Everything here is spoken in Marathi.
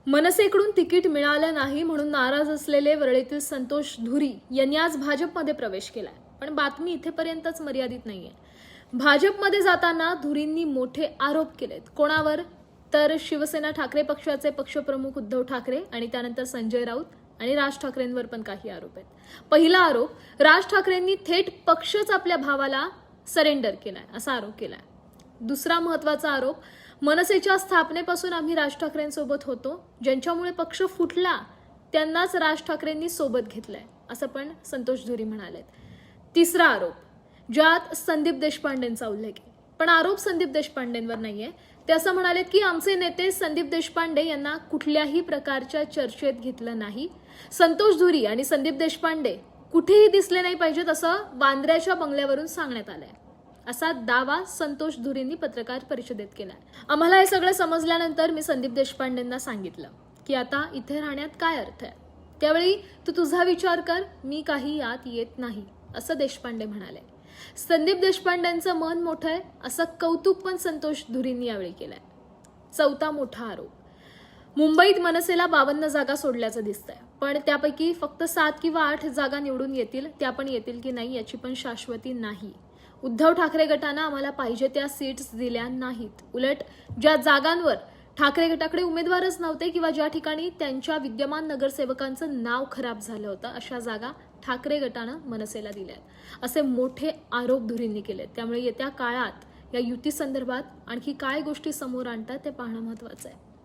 मनसेकडून तिकीट मिळालं नाही म्हणून नाराज असलेले वरळीतील संतोष धुरी यांनी आज भाजपमध्ये प्रवेश केलाय. पण बातमी इथेपर्यंतच मर्यादित नाहीये. भाजपमध्ये जाताना धुरींनी मोठे आरोप केलेत. कोणावर? तर शिवसेना ठाकरे पक्षाचे पक्षप्रमुख उद्धव ठाकरे आणि त्यानंतर संजय राऊत आणि राज ठाकरेंवर पण काही आरोप आहेत. पहिला आरोप, राज ठाकरेंनी थेट पक्षच आपल्या भावाला सरेंडर केलाय असा आरोप केलाय. दुसरा महत्वाचा आरोप, मनसेच्या स्थापनेपासून आम्ही राज ठाकरेंसोबत होतो, ज्यांच्यामुळे पक्ष फुटला त्यांनाच राज ठाकरेंनी सोबत घेतलंय असं पण संतोष धुरी म्हणालेत. तिसरा आरोप, ज्यात संदीप देशपांडेंचा उल्लेख आहे, पण आरोप संदीप देशपांडेंवर नाहीये. ते असं म्हणालेत की आमचे नेते संदीप देशपांडे यांना कुठल्याही प्रकारच्या चर्चेत घेतलं नाही. संतोष धुरी आणि संदीप देशपांडे कुठेही दिसले नाही पाहिजेत असं वांद्र्याच्या बंगल्यावरून सांगण्यात आलंय असा दावा संतोष धुरींनी पत्रकार परिषदेत केलाय. आम्हाला हे सगळं समजल्यानंतर मी संदीप देशपांडेंना सांगितलं की आता इथे राहण्यात काय अर्थ आहे. त्यावेळी तू तुझा विचार कर, मी काही यात येत नाही असं देशपांडे म्हणाले. संदीप देशपांडेंचं मन मोठं आहे असं कौतुक पण संतोष धुरींनी यावेळी केलंय. चौथा मोठा आरोप, मुंबईत मनसेला 52 जागा सोडल्याचं दिसतंय, पण त्यापैकी फक्त 7 किंवा 8 जागा निवडून येतील. त्या पण येतील की नाही याची पण शाश्वती नाही. उद्धव ठाकरे गटानं आम्हाला पाहिजे त्या सीट्स दिल्या नाहीत. उलट ज्या जागांवर ठाकरे गटाकडे उमेदवारच नव्हते किंवा ज्या ठिकाणी त्यांच्या विद्यमान नगरसेवकांचं नाव खराब झालं होतं अशा जागा ठाकरे गटानं मनसेला दिल्यात असे मोठे आरोप धुरींनी केलेत. त्यामुळे येत्या काळात या युती संदर्भात आणखी काय गोष्टी समोर आणतात ते पाहणं महत्त्वाचं आहे.